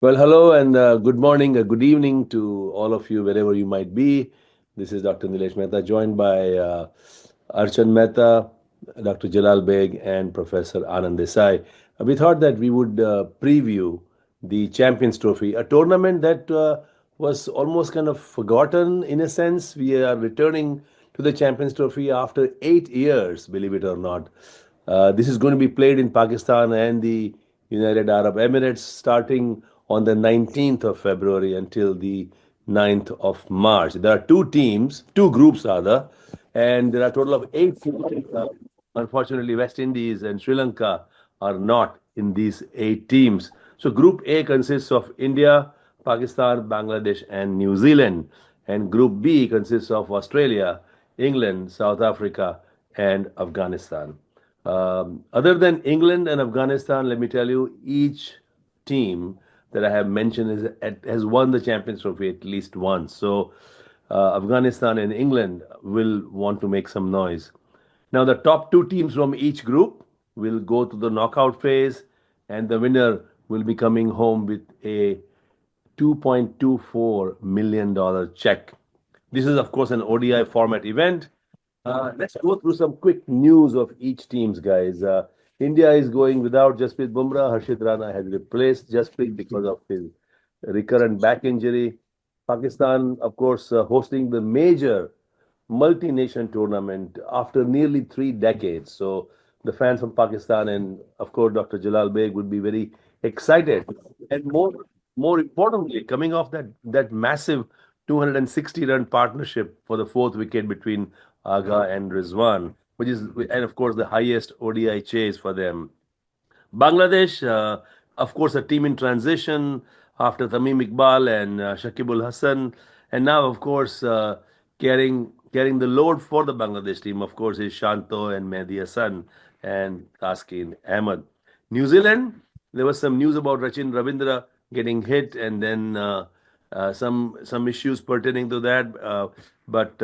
Well, hello and good morning, good evening to all of you, wherever you might be. This is Dr. Nilesh Mehta, joined by Archan Mehta, Dr. Jalal Baig, and Professor Anand Desai. We thought that we would preview the Champions Trophy, a tournament that was almost kind of forgotten in a sense. We are returning to the Champions Trophy after 8 years, believe it or not. This is going to be played in Pakistan and the United Arab Emirates starting on the 19th of February until the 9th of March. There are two teams, two groups rather, and there are a total of eight teams. Unfortunately, West Indies and Sri Lanka are not in these eight teams. So, Group A consists of India, Pakistan, Bangladesh, and New Zealand. And Group B consists of Australia, England, South Africa, and Afghanistan. Other than England and Afghanistan, let me tell you, each team that I have mentioned has won the Champions Trophy at least once. So Afghanistan and England will want to make some noise. Now, the top two teams from each group will go to the knockout phase, and the winner will be coming home with a $2.24 million check. This is, of course, an ODI format event. Let's go through some quick news of each teams, guys. India is going without Jasprit Bumrah. Harshit Rana has replaced Jasprit because of his recurrent back injury. Pakistan, of course, hosting the major multi-nation tournament after nearly 3 decades. So the fans from Pakistan and, of course, Dr. Jalal Beg would be very excited. And more importantly, coming off that massive 260-run partnership for the fourth wicket between Aga and Rizwan, and of course the highest ODI chase for them. Bangladesh, of course, a team in transition after Tamim Iqbal and Shakibul Hassan, and now, of course, carrying the load for the Bangladesh team, of course, is Shanto and Mehdi Hassan and Taskin Ahmed. New Zealand, there was some news about Rachin Ravindra getting hit, and then some issues pertaining to that, but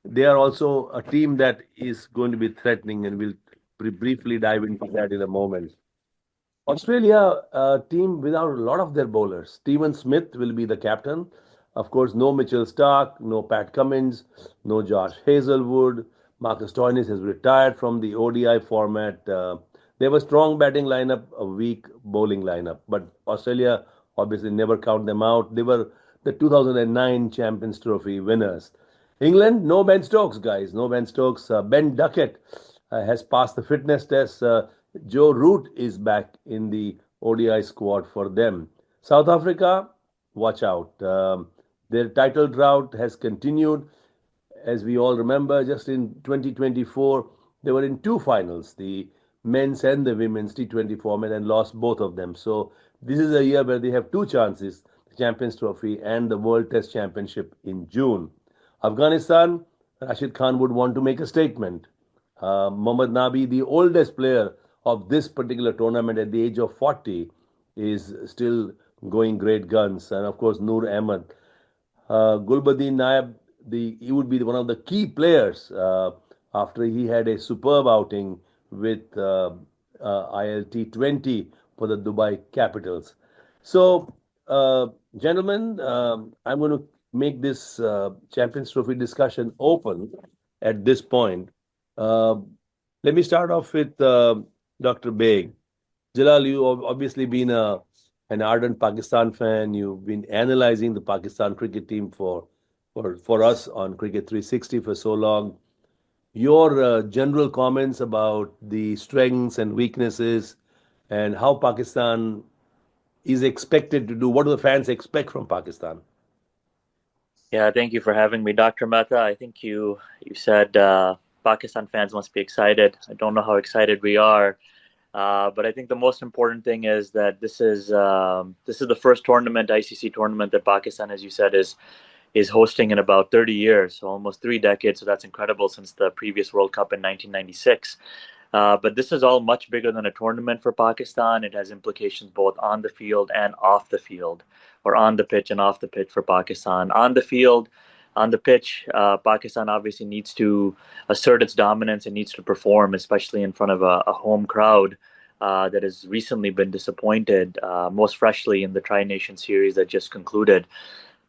they are also a team that is going to be threatening, and we'll briefly dive into that in a moment. Australia, a team without a lot of their bowlers. Steven Smith will be the captain. Of course, no Mitchell Stark, no Pat Cummins, no Josh Hazelwood. Marcus Stoinis has retired from the ODI format. They have a strong batting lineup, a weak bowling lineup. But Australia obviously never count them out. They were the 2009 Champions Trophy winners. England, no Ben Stokes, guys. No Ben Stokes. Ben Duckett has passed the fitness test. Joe Root is back in the ODI squad for them. South Africa, watch out. Their title drought has continued. As we all remember, just in 2024, they were in two finals, the men's and the women's T20 format, and lost both of them. So this is a year where they have two chances, the Champions Trophy and the World Test Championship in June. Afghanistan, Rashid Khan would want to make a statement. Mohammad Nabi, the oldest player of this particular tournament at the age of 40, is still going great guns. And of course, Noor Ahmed. Gulbuddin Naib, he would be one of the key players after he had a superb outing with ILT 20 for the Dubai Capitals. So, gentlemen, I'm going to make this Champions Trophy discussion open at this point. Uh, Let me start off with Dr. Baig. Jalal, you've obviously been an ardent Pakistan fan. You've been analyzing the Pakistan cricket team for us on Cricket 360 for so long. Your general comments about the strengths and weaknesses and how Pakistan is expected to do. What do the fans expect from Pakistan? Yeah, thank you for having me, Dr. Mehta. I think you said Pakistan fans must be excited. I don't know how excited we are, but I think the most important thing is that this is the first tournament, ICC tournament, that Pakistan, as you said, is hosting in about 30 years, so almost 3 decades. So that's incredible since the previous World Cup in 1996. But this is all much bigger than a tournament for Pakistan. It has implications both on the field and off the field, or on the pitch and off the pitch for Pakistan. On the field, on the pitch, Pakistan obviously needs to assert its dominance and needs to perform, especially in front of a home crowd. that has recently been disappointed, most freshly in the Tri-Nation series that just concluded,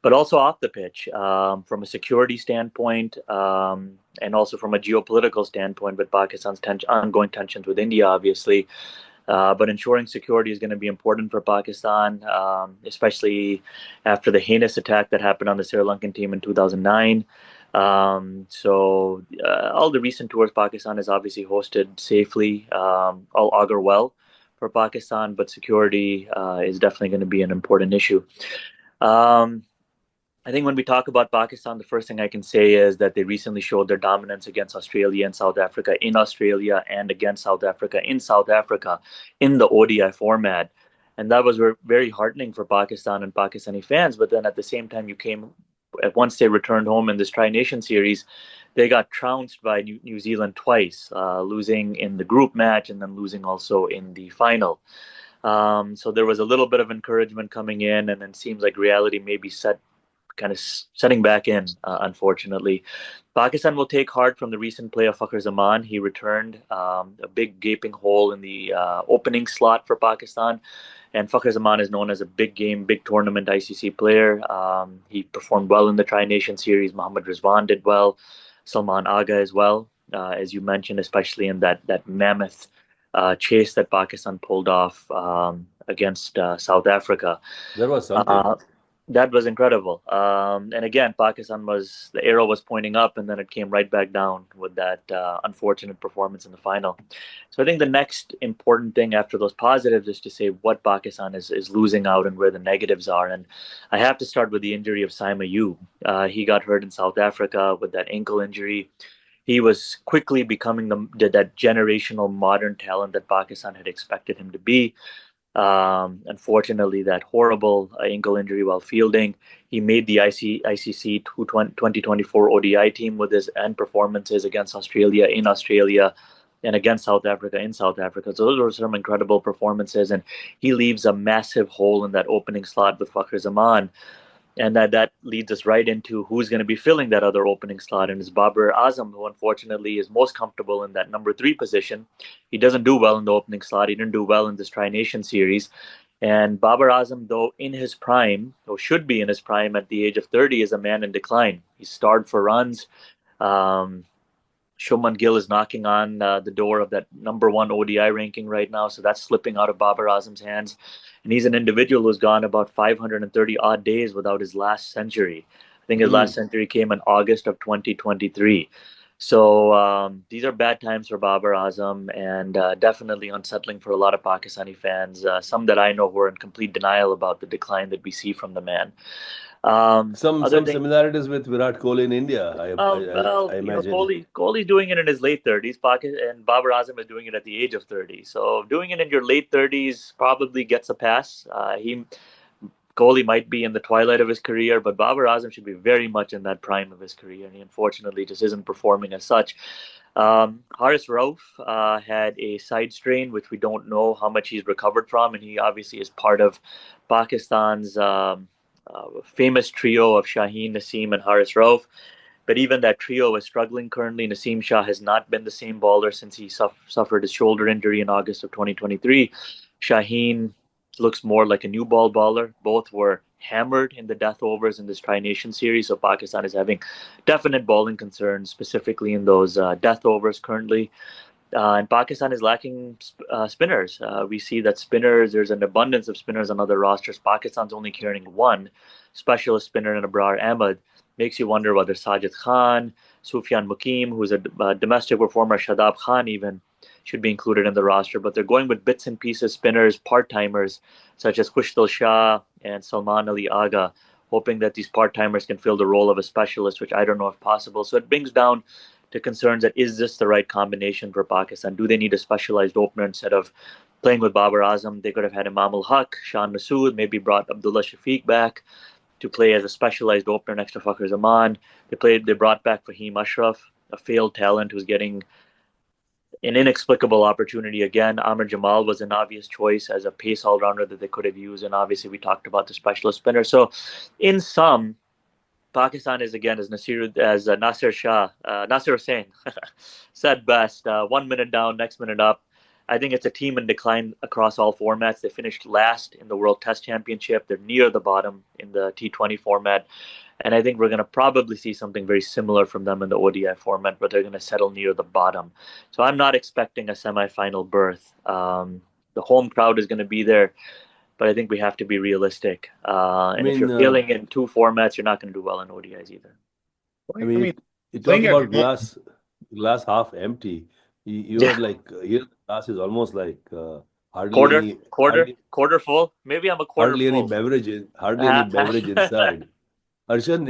but also off the pitch, from a security standpoint, and also from a geopolitical standpoint with Pakistan's ongoing tensions with India, obviously. But ensuring security is going to be important for Pakistan, especially after the heinous attack that happened on the Sri Lankan team in 2009. All the recent tours Pakistan has obviously hosted safely, all augur well for Pakistan, but security is definitely going to be an important issue. Um, I think when we talk about Pakistan, the first thing I can say is that they recently showed their dominance against Australia and South Africa in Australia and against South Africa in the ODI format. And that was very heartening for Pakistan and Pakistani fans. But then at the same time, once they returned home in this Tri-Nation series, they got trounced by New Zealand twice, losing in the group match and then losing also in the final. So there was a little bit of encouragement coming in, and then seems like reality may be setting back in, unfortunately. Pakistan will take heart from the recent play of Fakhar Zaman. He returned a big gaping hole in the opening slot for Pakistan. And Fakhar Zaman is known as a big game, big tournament ICC player. He performed well in the Tri-Nation series. Mohammad Rizwan did well. Salman Agha as well, as you mentioned, especially in that mammoth chase that Pakistan pulled off against South Africa. That was something. That was incredible. And again, the arrow was pointing up, and then it came right back down with that unfortunate performance in the final. So I think the next important thing after those positives is to say what Pakistan is losing out and where the negatives are. And I have to start with the injury of Saima Yu. He got hurt in South Africa with that ankle injury. He was quickly becoming that generational modern talent that Pakistan had expected him to be. Unfortunately, that horrible ankle injury while fielding. He made the ICC 2024 ODI team with his end performances against Australia in Australia and against South Africa in South Africa. So those were some incredible performances, and he leaves a massive hole in that opening slot with Fakhar Zaman. And that leads us right into who's going to be filling that other opening slot, and it's Babar Azam, who unfortunately is most comfortable in that number 3 position. He doesn't do well in the opening slot. He didn't do well in this Tri-Nation series. And Babar Azam, though in his prime, or should be in his prime at the age of 30, is a man in decline. He's starved for runs. Shubman Gill is knocking on the door of that number 1 ODI ranking right now, so that's slipping out of Babar Azam's hands. And he's an individual who's gone about 530 odd days without his last century. I think his last century came in August of 2023. So these are bad times for Babar Azam, and definitely unsettling for a lot of Pakistani fans, some that I know who are in complete denial about the decline that we see from the man. Some similarities with Virat Kohli in India, I imagine. Kohli's doing it in his late 30s, and Babar Azam is doing it at the age of 30. So doing it in your late 30s probably gets a pass. Kohli might be in the twilight of his career, but Babar Azam should be very much in that prime of his career, and he unfortunately just isn't performing as such. Haris Rauf had a side strain, which we don't know how much he's recovered from, and he obviously is part of Pakistan's famous trio of Shaheen, Naseem, and Haris Rauf. But even that trio is struggling currently. Naseem Shah has not been the same bowler since he suffered his shoulder injury in August of 2023. Shaheen looks more like a new ball bowler. Both were hammered in the death overs in this Tri-Nation series, so Pakistan is having definite bowling concerns, specifically in those death overs currently. And Pakistan is lacking spinners. We see that there's an abundance of spinners on other rosters. Pakistan's only carrying one specialist spinner in Abrar Ahmed. Makes you wonder whether Sajid Khan, Sufyan Mukim, who's a domestic performer, Shadab Khan even, should be included in the roster. But they're going with bits and pieces spinners, part-timers, such as Khushdil Shah and Salman Ali Agha, hoping that these part-timers can fill the role of a specialist, which I don't know if possible. So it brings down to concerns that is this the right combination for Pakistan? Do they need a specialized opener instead of playing with Babar Azam? They could have had Imam ul-Haq, Shan Masood, maybe brought Abdullah Shafiq back to play as a specialized opener next to Fakhar Zaman. They brought back Fahim Ashraf, a failed talent who's getting an inexplicable opportunity again. Amr Jamal was an obvious choice as a pace all-rounder that they could have used, and obviously we talked about the specialist spinner. So in sum, Pakistan is again as Nasir Hussain said best. 1 minute down, next minute up. I think it's a team in decline across all formats. They finished last in the World Test Championship. They're near the bottom in the T20 format. And I think we're going to probably see something very similar from them in the ODI format, but they're going to settle near the bottom. So I'm not expecting a semifinal berth. The home crowd is going to be there, but I think we have to be realistic. I And if mean, you're failing in two formats, you're not going to do well in ODIs either. I I mean, mean, you talk playing at about home. glass half empty. You Yeah, are like here, the glass is almost like quarter, quarter, quarter full. Maybe I'm a quarter full. hardly any beverage inside. Archan,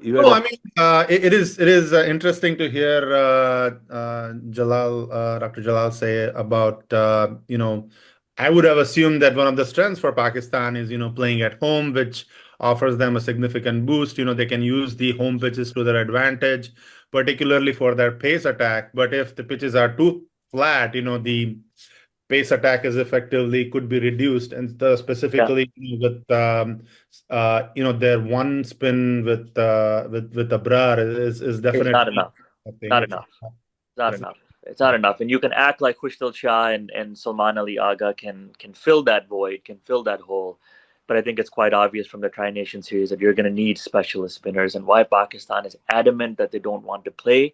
you had No, a I mean, it is interesting to hear Dr. Jalal say about I would have assumed that one of the strengths for Pakistan is playing at home, which offers them a significant boost. They can use the home pitches to their advantage, particularly for their pace attack. But if the pitches are too flat, the pace attack is effectively could be reduced, and Yeah, specifically with their one spin with Abrar is it's not definitely enough. a thing. Not enough. Not It's enough. It's not enough. And you can act like Khushal Shah and Salman Ali Agha can fill that void, can fill that hole. But I think it's quite obvious from the Tri Nation series that you're going to need specialist spinners, and why Pakistan is adamant that they don't want to play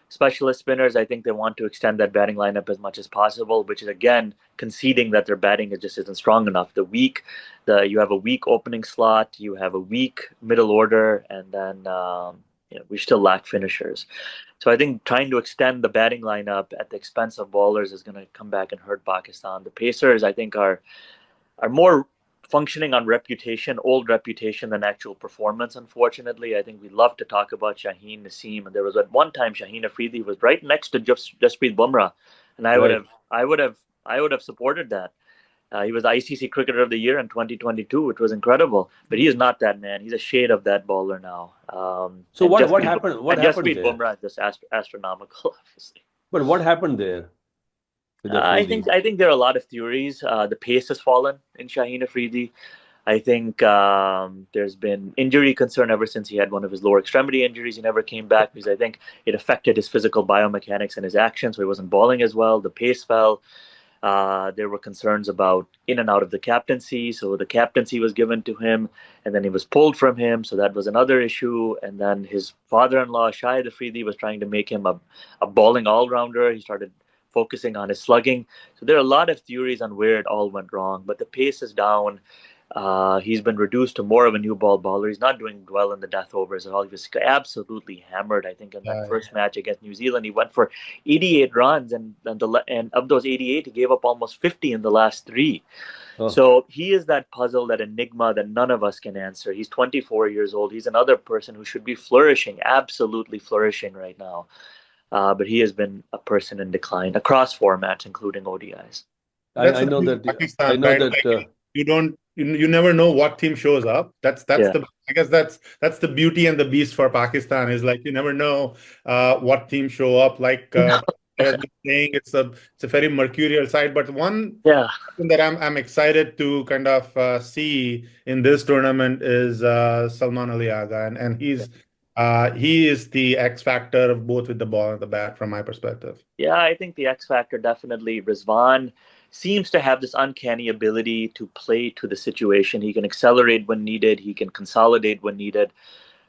specialist spinners. I think they want to extend that batting lineup as much as possible, which is again conceding that their batting just isn't strong enough. You have a weak opening slot, you have a weak middle order, and then we still lack finishers. So I think trying to extend the batting lineup at the expense of bowlers is going to come back and hurt Pakistan. The Pacers, I think, are more functioning on reputation, old reputation, than actual performance. Unfortunately, I think we love to talk about Shaheen Naseem, and there was at one time Shaheen Afridi was right next to Jasprit Bumrah, and right. I would have supported that. He was the ICC Cricketer of the Year in 2022, which was incredible. But he is not that man. He's a shade of that bowler now. So what happened? What And happened Jasprit there? Bumrah is just astronomical, obviously. But what happened there with Afridi? I think there are a lot of theories. The pace has fallen in Shaheen Afridi. I think there's been injury concern ever since he had one of his lower extremity injuries. He never came back because I think it affected his physical biomechanics and his action, so he wasn't bowling as well. The pace fell. There were concerns about in and out of the captaincy, so the captaincy was given to him, and then he was pulled from him, so that was another issue. And then his father-in-law, Shahid Afridi, was trying to make him a bowling all-rounder. He started focusing on his slugging. So there are a lot of theories on where it all went wrong, but the pace is down. He's been reduced to more of a new ball bowler. He's not doing well in the death overs at all. He was absolutely hammered. I think in that first match against New Zealand, he went for 88 runs, and of those 88, he gave up almost 50 in the last three. Oh, So he is that puzzle, that enigma that none of us can answer. He's 24 years old. He's another person who should be flourishing, absolutely flourishing right now. But he has been a person in decline across formats, including ODIs. That's I the know thing that. with Pakistan, I know right? that. Like you never know what team shows up. That's Yeah. the I guess that's the beauty and the beast for Pakistan is like you never know what team show up. Like I was saying, it's a very mercurial side. But one Yeah. thing that I'm excited to kind of see in this tournament is Salman Ali Agha, and he is the X factor of both with the ball and the bat from my perspective. Yeah, I think the X factor definitely. Rizwan seems to have this uncanny ability to play to the situation. He can accelerate when needed, he can consolidate when needed.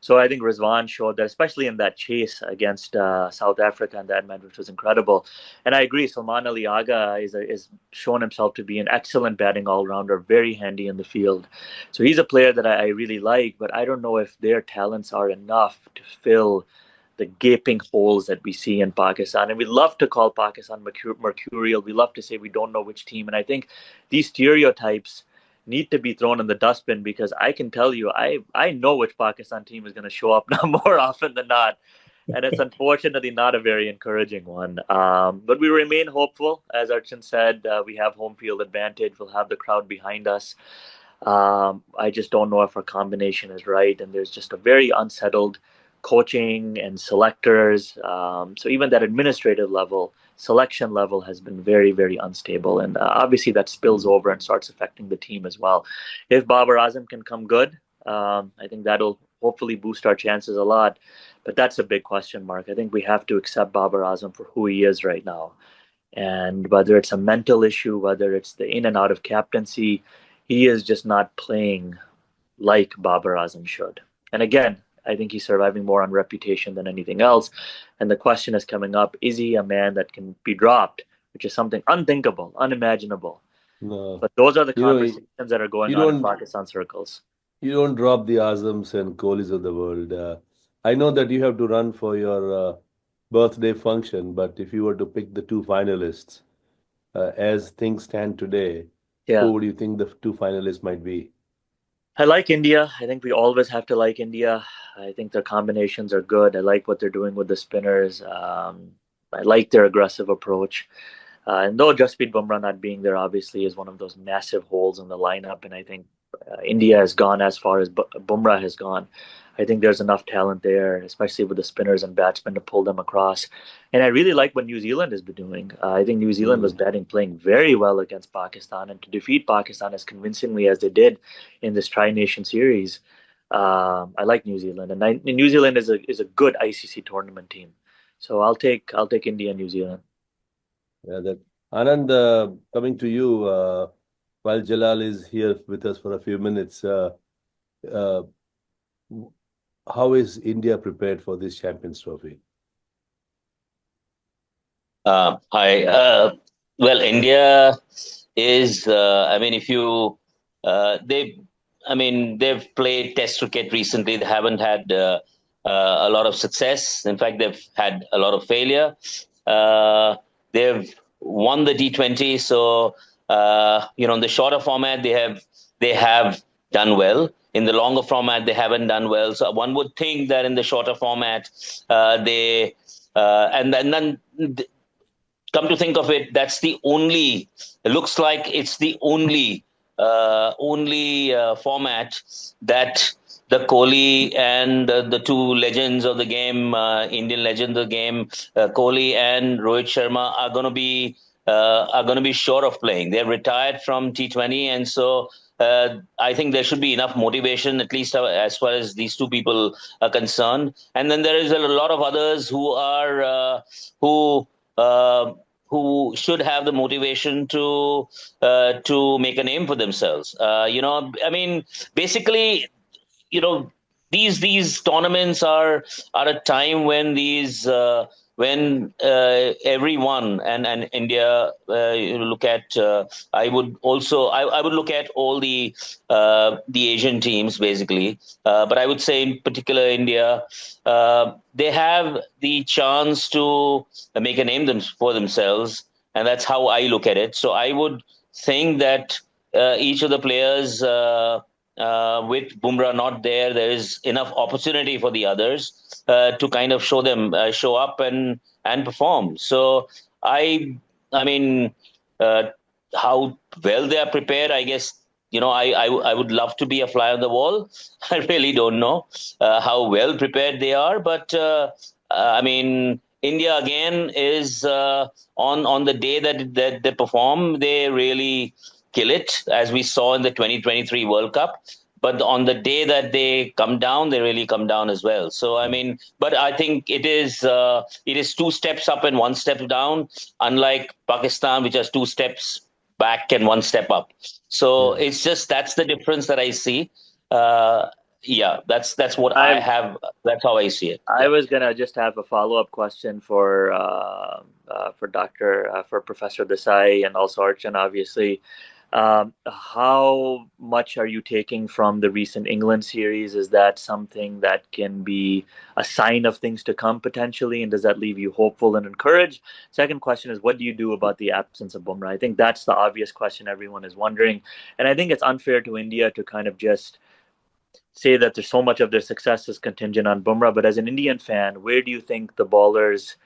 So I think Rizwan showed that, especially in that chase against South Africa and that match, which was incredible. And I agree, Salman Ali Agha is shown himself to be an excellent batting all rounder, very handy in the field. So he's a player that I really like, but I don't know if their talents are enough to fill the gaping holes that we see in Pakistan. And we love to call Pakistan mercurial. We love to say we don't know which team. And I think these stereotypes need to be thrown in the dustbin, because I can tell you, I know which Pakistan team is going to show up now more often than not. And it's unfortunately not a very encouraging one. But we remain hopeful. As Archan said, we have home field advantage. We'll have the crowd behind us. I just don't know if our combination is right. And there's just a very unsettled coaching and selectors. So even that administrative level, selection level has been very, very unstable. And obviously that spills over and starts affecting the team as well. If Babar Azam can come good, I think that'll hopefully boost our chances a lot. But that's a big question mark. I think we have to accept Babar Azam for who he is right now. And whether it's a mental issue, whether it's the in and out of captaincy, he is just not playing like Babar Azam should. And again, I think he's surviving more on reputation than anything else. And the question is coming up, is he a man that can be dropped, which is something unthinkable, unimaginable. No. But those are the You know, conversations that are going you on in don't Pakistan circles. you don't drop the Azams and Kohlis of the world. I know that you have to run for your birthday function, but if you were to pick the two finalists, as things stand today, Yeah. who would you think the two finalists might be? I like India. I think we always have to like India. I think their combinations are good. I like what they're doing with the spinners. I like their aggressive approach. And though Jasprit Bumrah not being there obviously is one of those massive holes in the lineup, and I think India has gone as far as Bumrah has gone. I think there's enough talent there, especially with the spinners and batsmen to pull them across. And I really like what New Zealand has been doing. I think New Zealand was playing very well against Pakistan, and to defeat Pakistan as convincingly as they did in this Tri-Nation series, I like New Zealand, and New Zealand is a good ICC tournament team. So I'll take India and New Zealand. Yeah, that Anand, coming to you, while Jalal is here with us for a few minutes, uh, how is India prepared for this Champions Trophy? Hi. Well, India is, I mean, if you, they've played Test cricket recently. They haven't had a lot of success. In fact, they've had a lot of failure. They've won the T20. So, in the shorter format, they have done well. In the longer format, they haven't done well. So one would think that in the shorter format, they and then come to think of it, that's the only. It looks like it's the only format that the Kohli and the two legends of the game, Indian legends of the game, Kohli and Rohit Sharma are going to be sure of playing. They're retired from T20, and so I think there should be enough motivation, at least as far as these two people are concerned. And then there is a lot of others who are who should have the motivation to make a name for themselves. Basically, these tournaments are a time when everyone and India look at. I would look at all the Asian teams basically, but I would say in particular India, they have the chance to make a name for themselves, and that's how I look at it. So I would think that each of the players. With Bumrah not there, there is enough opportunity for the others to kind of show up and perform. So I mean, how well they are prepared, I guess. I would love to be a fly on the wall. I really don't know how well prepared they are, but India again is on the day that they perform, they really kill it, as we saw in the 2023 World Cup. But on the day that they come down, they really come down as well. So but I think it is 2 steps up and 1 step down, unlike Pakistan, which has 2 steps back and 1 step up. So it's just that's the difference that I see. That's what I have. That's how I see it. I was gonna just have a follow-up question for Professor Desai and also Archan, obviously. How much are you taking from the recent England series? Is that something that can be a sign of things to come potentially? And does that leave you hopeful and encouraged? Second question is, what do you do about the absence of Bumrah? I think that's the obvious question everyone is wondering. And I think it's unfair to India to kind of just say that there's so much of their success is contingent on Bumrah. But as an Indian fan, where do you think the bowlers,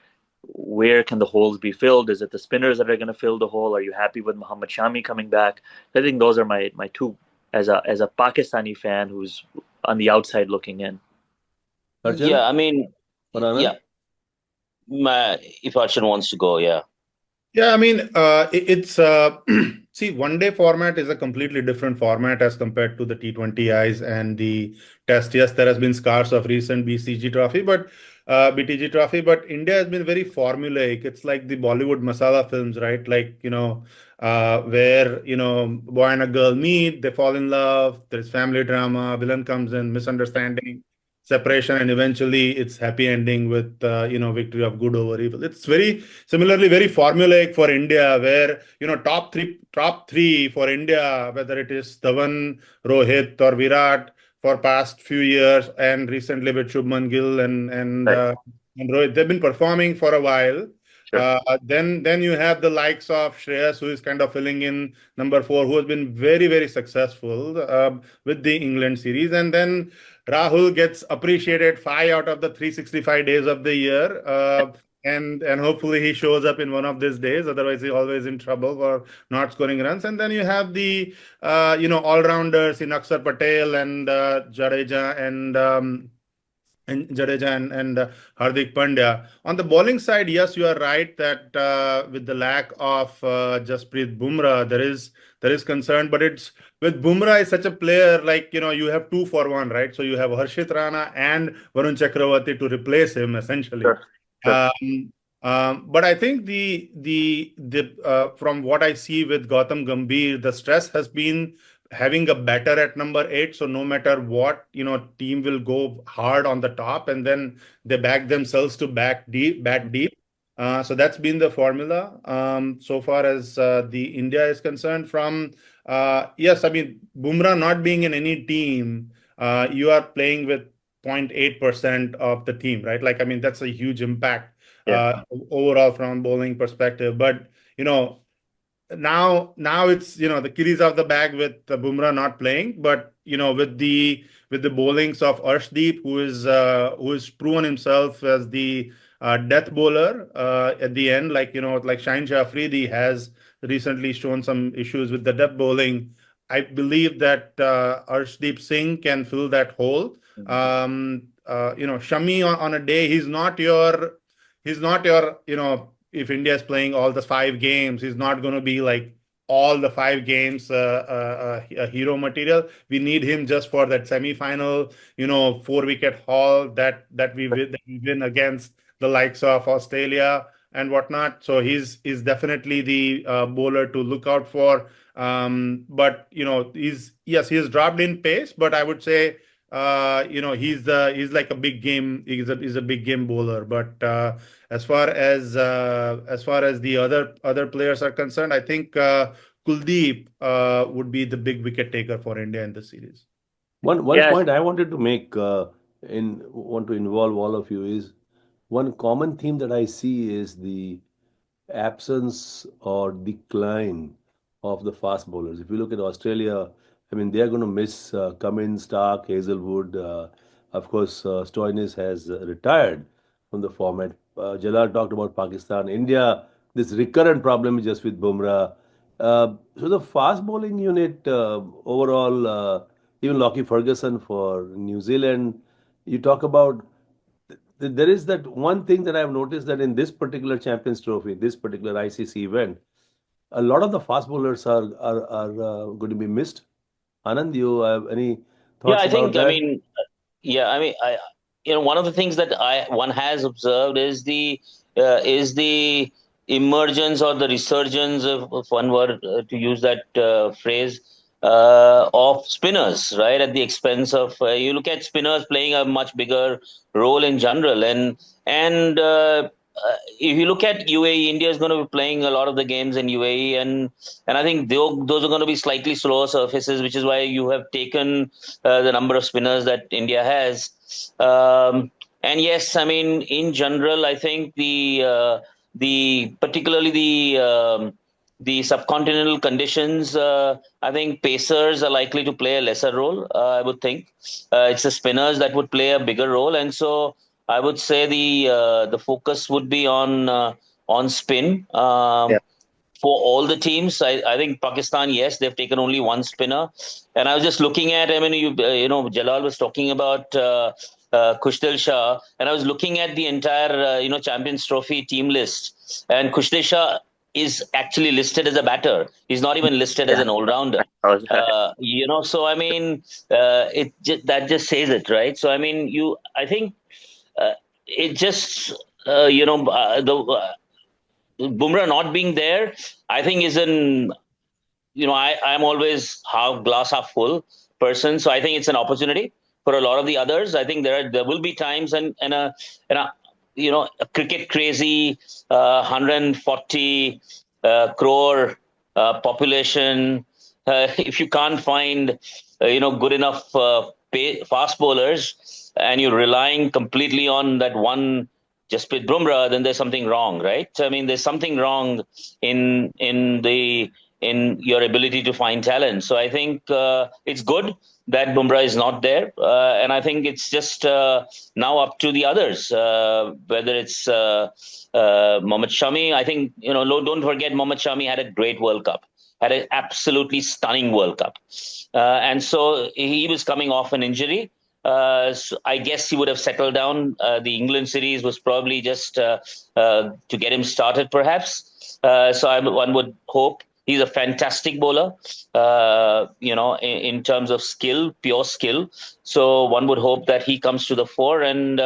where can the holes be filled? Is it the spinners that are going to fill the hole? Are you happy with Mohammad Shami coming back? I think those are my two as a Pakistani fan who's on the outside looking in. Archan? Yeah, I mean, Anand? yeah. If Archan wants to go, yeah. Yeah, I mean, it's see, 1-day format is a completely different format as compared to the T20Is and the Test. Yes, there has been scars of recent BCG trophy, but BTG Trophy, but India has been very formulaic. It's like the Bollywood masala films, right? Like, where, boy and a girl meet, they fall in love, there's family drama, villain comes in, misunderstanding, separation, and eventually it's happy ending with, victory of good over evil. It's very similarly very formulaic for India, where, top three for India, whether it is Dhawan, Rohit, or Virat, for past few years, and recently with Shubman Gill Right. and Rohit, they've been performing for a while. Sure. Then you have the likes of Shreyas, who is kind of filling in number four, who has been very, very successful with the England series. And then Rahul gets appreciated 5 out of the 365 days of the year. And hopefully he shows up in one of these days. Otherwise, he's always in trouble for not scoring runs. And then you have the all-rounders in Akshar Patel and Jadeja and Hardik Pandya. On the bowling side, yes, you are right that with the lack of Jasprit Bumrah, there is concern. But it's with Bumrah is such a player, like, you have 2 for 1, right? So you have Harshit Rana and Varun Chakravarti to replace him essentially. Sure. Sure. But I think the from what I see with Gautam Gambhir, the stress has been having a batter at number 8. So no matter what, team will go hard on the top, and then they back themselves to bat deep. So that's been the formula so far as the India is concerned. Yes, I mean, Bumrah not being in any team, you are playing with 0.8% of the team, right? Like, I mean, that's a huge impact overall from bowling perspective. But now it's the keys of the bag with Bumrah not playing, but with the bowlings of Arshdeep, who is proven himself as the death bowler at the end, like Shaheen Shah Afridi has recently shown some issues with the death bowling. I believe that Arshdeep Singh can fill that hole. Shami on a day, he's not your if India is playing all the 5 games, he's not going to be like all the 5 games a hero material. We need him just for that semi-final, 4-wicket haul that we win against the likes of Australia and whatnot. So he's definitely the bowler to look out for. But he's dropped in pace, but I would say he's like a big game. He's a big game bowler. But as far as the other players are concerned, I think Kuldeep would be the big wicket taker for India in the series. One point I wanted to make want to involve all of you is one common theme that I see is the absence or decline of the fast bowlers. If you look at Australia, I mean, they are going to miss Cummins, Stark, Hazelwood. Of course, Stoinis has retired from the format. Jalal talked about Pakistan. India, this recurrent problem is just with Bumrah. So the fast bowling unit overall, even Lockie Ferguson for New Zealand, you talk about there is that one thing that I've noticed that in this particular Champions Trophy, this particular ICC event, a lot of the fast bowlers are going to be missed. Anand, you have any thoughts about that? One of the things that one has observed is the emergence or the resurgence of, if one were to use that phrase, of spinners, right? At the expense of you look at spinners playing a much bigger role in general, and if you look at UAE, India is going to be playing a lot of the games in UAE, and I think those are going to be slightly slower surfaces, which is why you have taken the number of spinners that India has. And yes, I mean, in general, I think particularly the subcontinental conditions, I think pacers are likely to play a lesser role. I would think it's the spinners that would play a bigger role, and so I would say the focus would be on spin. For all the teams, I think Pakistan, yes, they've taken only one spinner. And I was just looking at, I mean, Jalal was talking about Kushdil Shah, and I was looking at the entire, Champions Trophy team list. And Kushdil Shah is actually listed as a batter. He's not even listed as an all-rounder. So I mean, that just says it, right? So I mean, I think it just Bumrah not being there, I think is an I'm always glass half full person, so I think it's an opportunity for a lot of the others. I think there will be times and a a cricket crazy 140 crore population. If you can't find good enough fast bowlers, and you're relying completely on that one Jasprit Bumrah, then there's something wrong, right? I mean, there's something wrong in your ability to find talent. So I think it's good that Bumrah is not there, and I think it's just now up to the others, whether it's Mohammad Shami. I think don't forget Mohammad Shami had a great World Cup, had an absolutely stunning World Cup, and so he was coming off an injury. So I guess he would have settled down. The England series was probably just to get him started, perhaps. One would hope. He's a fantastic bowler, in terms of skill, pure skill. So one would hope that he comes to the fore, and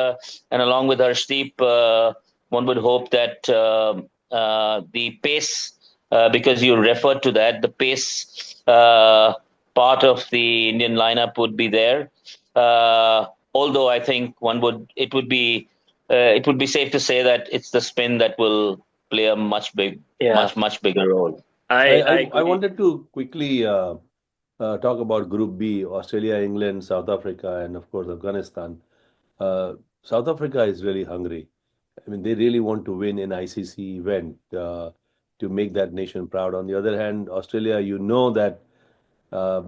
along with Harshdeep, one would hope that the pace, because you referred to that, the pace part of the Indian lineup would be there. Although I think it would be safe to say that it's the spin that will play a much bigger role. I wanted to quickly talk about Group B: Australia, England, South Africa, and of course Afghanistan. South Africa is really hungry. I mean, they really want to win an ICC event to make that nation proud. On the other hand, Australia, that uh,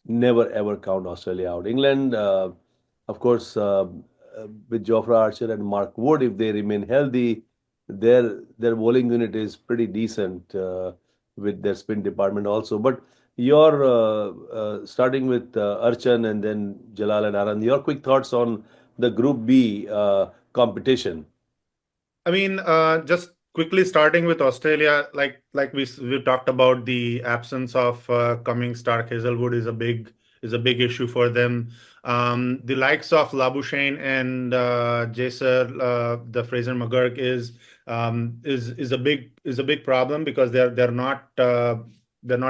never ever count Australia out. England, of course, with Jofra Archer and Mark Wood, if they remain healthy, their bowling unit is pretty decent with their spin department also. But your starting with Archan and then Jalal and Anand, your quick thoughts on the Group B competition. I mean, just quickly starting with Australia, like we talked about, the absence of Cummings, Stark, Hazelwood is a big issue for them. The likes of Labuschagne and Jaser, the Fraser McGurk is a big problem because they're not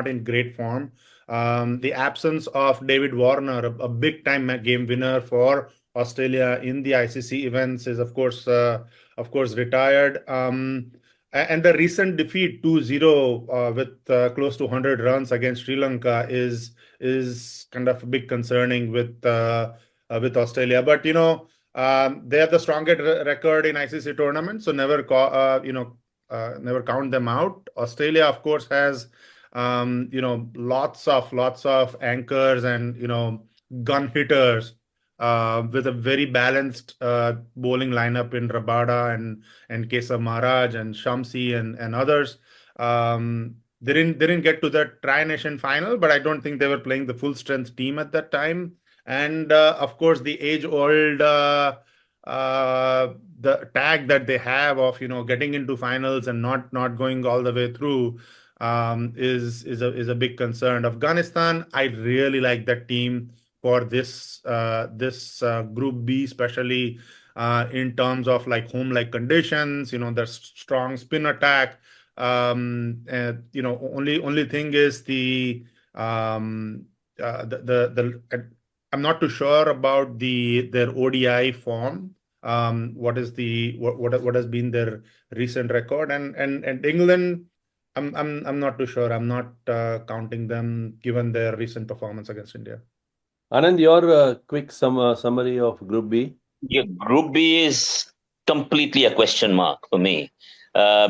in great form. The absence of David Warner, a big time game winner for Australia in the ICC events, is of course retired. And the recent defeat 2-0 with close to 100 runs against Sri Lanka is kind of a big concerning with Australia. But they have the strongest record in ICC tournaments, so never count them out. Australia, of course, has lots of anchors and gun hitters with a very balanced bowling lineup in Rabada and Keshav Maharaj and Shamsi and others. They didn't get to the Tri-Nation final, but I don't think they were playing the full strength team at that time. And of course, the age-old the tag that they have of getting into finals and not going all the way through is a big concern. Afghanistan, I really like that team for this Group B, especially in terms of like home-like conditions. Their strong spin attack. Only thing is I'm not too sure about their ODI form. What has been their recent record, and England, I'm not too sure. I'm not counting them given their recent performance against India. Anand, your quick summary of Group B. Yeah, Group B is completely a question mark for me,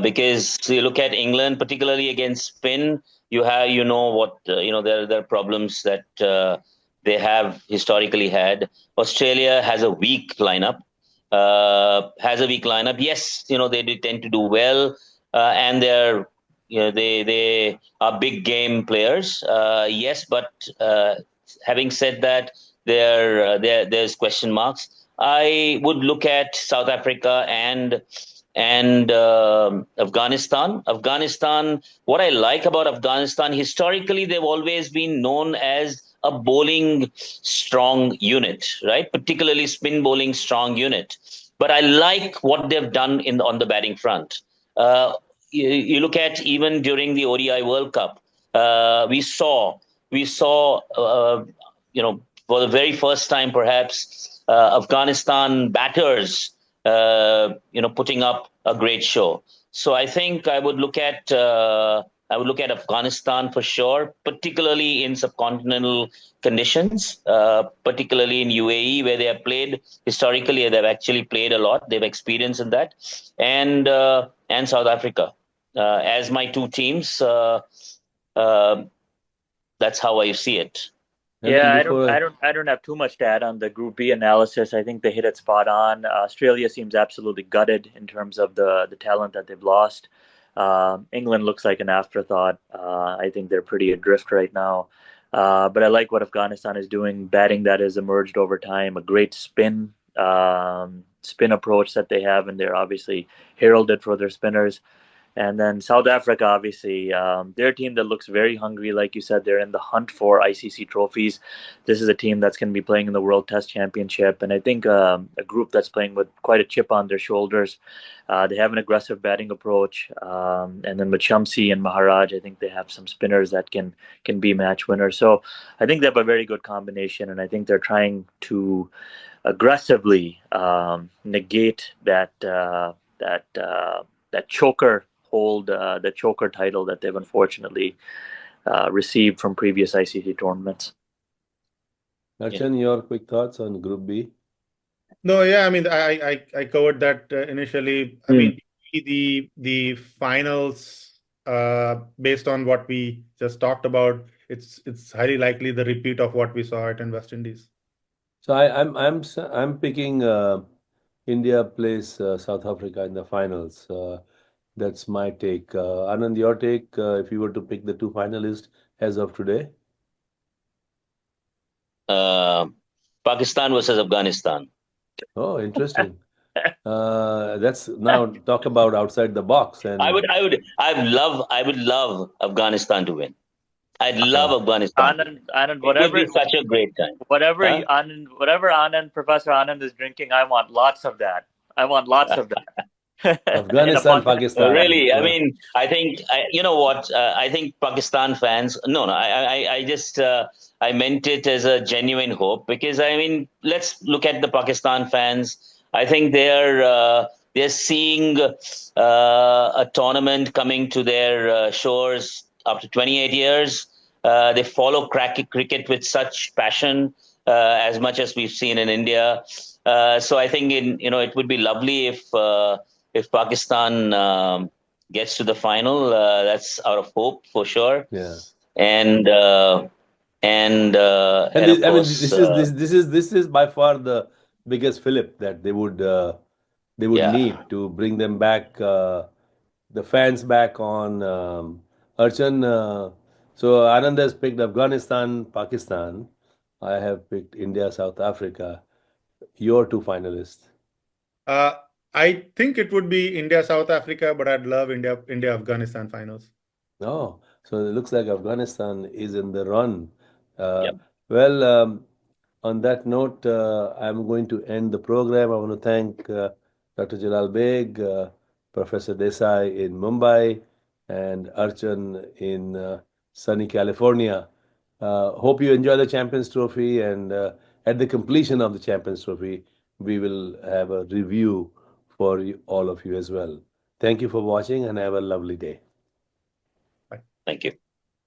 because you look at England, particularly against spin. You have there are problems that they have historically had. Australia has a weak lineup. Yes, they do tend to do well, and they are big game players. Yes, but having said that, there's question marks. I would look at South Africa and Afghanistan. Afghanistan, what I like about Afghanistan, historically, they've always been known as a bowling strong unit, right? Particularly spin bowling strong unit. but I like what they've done on the batting front. You look at even during the ODI World Cup, we saw for the very first time perhaps Afghanistan batters putting up a great show. So I think I would look at Afghanistan for sure, particularly in subcontinental conditions, particularly in UAE where they have played historically. They've actually played a lot. They've experience in that, and South Africa as my two teams. That's how I see it. Yeah, I don't have too much to add on the Group B analysis. I think they hit it spot on. Australia seems absolutely gutted in terms of the talent that they've lost. England looks like an afterthought. I think they're pretty adrift right now. But I like what Afghanistan is doing, batting that has emerged over time, a great spin approach that they have, and they're obviously heralded for their spinners. And then South Africa, obviously, they're a team that looks very hungry. Like you said, they're in the hunt for ICC trophies. This is a team that's going to be playing in the World Test Championship. And I think a group that's playing with quite a chip on their shoulders. They have an aggressive batting approach. And then with Shamsi and Maharaj, I think they have some spinners that can be match winners. So I think they have a very good combination. And I think they're trying to aggressively negate that choker hold, the choker title that they've unfortunately received from previous ICC tournaments. Archan, your quick thoughts on Group B? No, yeah, I mean, I covered that initially. I mean, the finals, based on what we just talked about, it's highly likely the repeat of what we saw at in West Indies. So I'm picking India plays South Africa in the finals. That's my take. Anand, your take, if you were to pick the two finalists as of today? Pakistan versus Afghanistan. Oh, interesting. That's now talk about outside the box. And I would love Afghanistan to win. I'd love Afghanistan. Anand, whatever. It would be such a great time. Whatever Professor Anand is drinking, I want lots of that. I want lots of that. Afghanistan, Pakistan. Really, I mean, I think you know what? I think Pakistan fans. No, I just I meant it as a genuine hope, because I mean, let's look at the Pakistan fans. I think they're seeing a tournament coming to their shores after 28 years. They follow cricket with such passion, as much as we've seen in India. So I think it would be lovely if Pakistan gets to the final. That's out of hope for sure. Yeah. And of course, this is by far the biggest fillip that they would need to bring them back, the fans back on. Archan, so Anand has picked Afghanistan, Pakistan. I have picked India, South Africa. Your two finalists. I think it would be India, South Africa, but I'd love India, Afghanistan finals. Oh, so it looks like Afghanistan is in the run. Yep. Well, on that note, I'm going to end the program. I want to thank Dr. Jalal Baig, Professor Desai in Mumbai, and Archan in sunny California. Hope you enjoy the Champions Trophy, and at the completion of the Champions Trophy, we will have a review for all of you as well. Thank you for watching, and have a lovely day. Thank you.